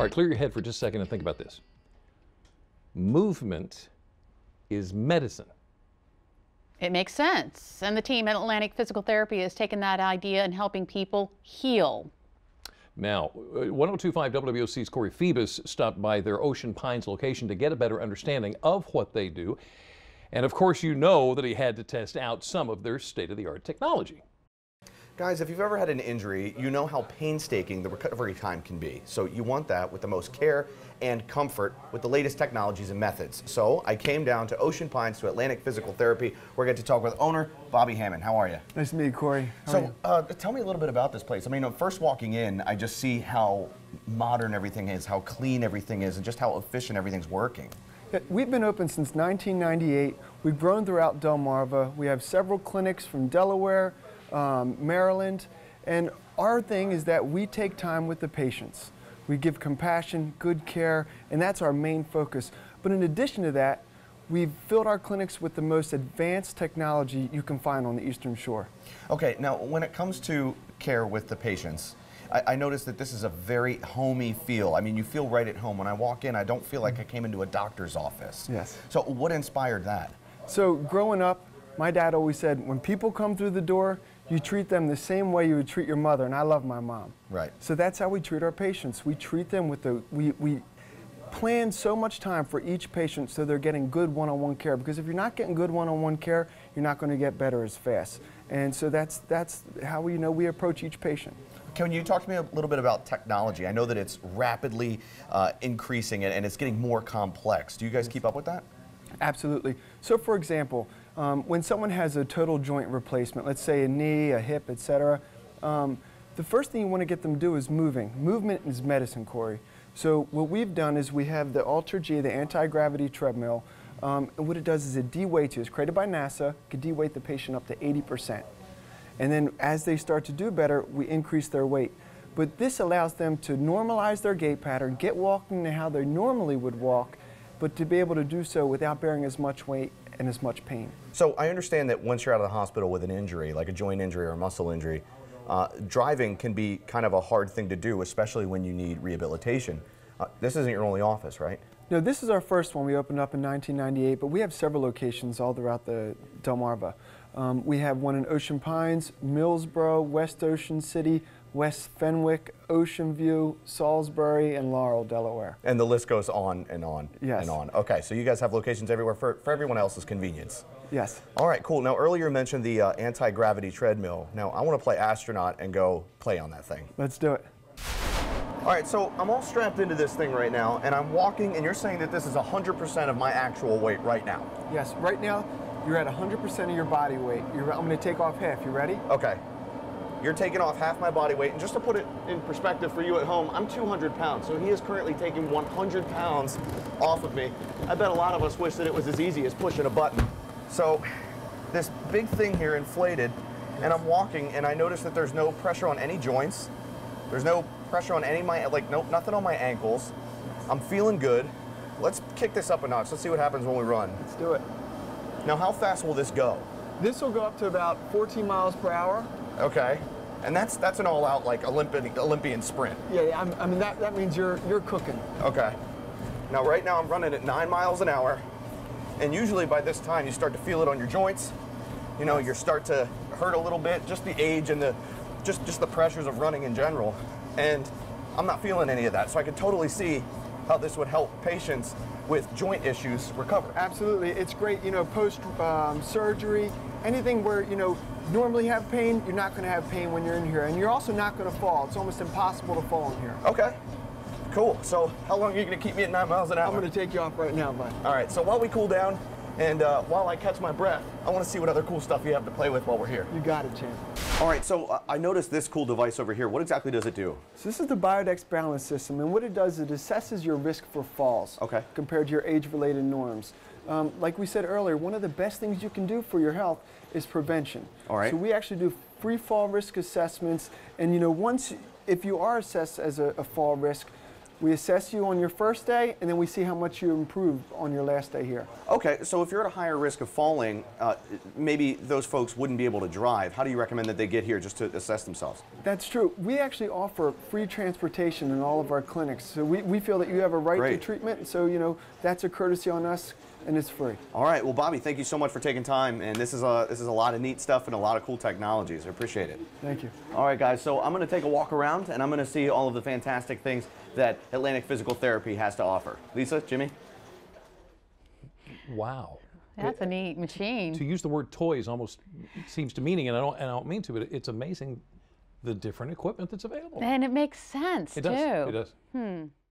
All right, clear your head for just a second and think about this. Movement is medicine. It makes sense. And the team at Atlantic Physical Therapy has taken that idea and helping people heal. Now, 1025 WOC's Corey Phoebus stopped by their Ocean Pines location to get a better understanding of what they do. And of course, you know that he had to test out some of their state-of-the-art technology. Guys, if you've ever had an injury, you know how painstaking the recovery time can be. So you want that with the most care and comfort with the latest technologies and methods. So I came down to Ocean Pines to Atlantic Physical Therapy. We're going to talk with owner Bobby Hammond. How are you? Nice to meet you, Corey. So tell me a little bit about this place. I mean, first walking in, I just see how modern everything is, how clean everything is, and just how efficient everything's working. Yeah, we've been open since 1998. We've grown throughout Delmarva. We have several clinics from Delaware, Maryland, and our thing is that we take time with the patients. We give compassion, good care, and that's our main focus. But in addition to that, we've filled our clinics with the most advanced technology you can find on the Eastern Shore. Okay, now when it comes to care with the patients, I noticed that this is a very homey feel. I mean, you feel right at home. When I walk in, I don't feel like I came into a doctor's office. Yes. So what inspired that? So growing up, my dad always said, when people come through the door, you treat them the same way you would treat your mother, and I love my mom. Right. So that's how we treat our patients. We treat them with we plan so much time for each patient so they're getting good one-on-one care, because if you're not getting good one-on-one care, you're not going to get better as fast. And so that's how we approach each patient. Can you talk to me a little bit about technology? I know that it's rapidly increasing and it's getting more complex. Do you guys keep up with that? Absolutely. So for example, when someone has a total joint replacement, let's say a knee, a hip, etc., the first thing you want to get them to do is moving. Movement is medicine, Corey. So what we've done is we have the Ultra G, the anti-gravity treadmill, and what it does is it de-weights you. It's created by NASA. It can de-weight the patient up to 80%. And then as they start to do better, we increase their weight. But this allows them to normalize their gait pattern, get walking to how they normally would walk, but to be able to do so without bearing as much weight and as much pain. So I understand that once you're out of the hospital with an injury, like a joint injury or a muscle injury, driving can be kind of a hard thing to do, especially when you need rehabilitation. This isn't your only office, right? No, this is our first one. We opened up in 1998, but we have several locations all throughout the Delmarva. We have one in Ocean Pines, Millsboro, West Ocean City, West Fenwick, Ocean View, Salisbury, and Laurel, Delaware. And the list goes on and on and on. Okay, so you guys have locations everywhere for everyone else's convenience. Yes. All right, cool. Now, earlier you mentioned the anti-gravity treadmill. Now, I want to play astronaut and go play on that thing. Let's do it. All right, so I'm all strapped into this thing right now, and I'm walking, and you're saying that this is 100% of my actual weight right now? Yes, right now, you're at 100% of your body weight. I'm going to take off half. You ready? Okay. You're taking off half my body weight, and just to put it in perspective for you at home, I'm 200 pounds, so he is currently taking 100 pounds off of me. I bet a lot of us wish that it was as easy as pushing a button. So this big thing here inflated, and I'm walking, and I notice that there's no pressure on any joints. There's no pressure on any of my, nothing on my ankles. I'm feeling good. Let's kick this up a notch. Let's see what happens when we run. Let's do it. Now, how fast will this go? This will go up to about 14 miles per hour. Okay. And that's an all-out, like, Olympian sprint. Yeah, I mean, that means you're cooking. Okay. Now, right now, I'm running at 9 miles an hour. And usually by this time, you start to feel it on your joints. You know, you start to hurt a little bit, just the age and just the pressures of running in general. And I'm not feeling any of that. So I can totally see how this would help patients with joint issues recover. Absolutely. It's great, post surgery, anything where, normally have pain, you're not going to have pain when you're in here. And you're also not going to fall. It's almost impossible to fall in here. Okay. Cool. So how long are you going to keep me at 9 miles an hour? I'm going to take you off right now, bud. All right. So while we cool down and while I catch my breath, I want to see what other cool stuff you have to play with while we're here. You got it, champ. All right. So I noticed this cool device over here. What exactly does it do? So this is the Biodex balance system, and what it does is it assesses your risk for falls. Okay. Compared to your age-related norms. Like we said earlier, one of the best things you can do for your health is prevention. All right. So we actually do free fall risk assessments, and once if you are assessed as a fall risk, We assess you on your first day, and then we see how much you improve on your last day here. Okay, so if you're at a higher risk of falling, maybe those folks wouldn't be able to drive. How do you recommend that they get here just to assess themselves? That's true. We actually offer free transportation in all of our clinics. So we feel that you have a right Great. to treatment, so that's a courtesy on us, and it's free. All right, well, Bobby, thank you so much for taking time, and this is a lot of neat stuff and a lot of cool technologies. I appreciate it. Thank you. All right, guys, so I'm going to take a walk around, and I'm going to see all of the fantastic things that Atlantic Physical Therapy has to offer. Lisa, Jimmy? Wow. That's a neat To machine. use the word toys almost seems demeaning, and I don't mean to, but it's amazing the different equipment that's available. And it makes sense, It too. does. It does.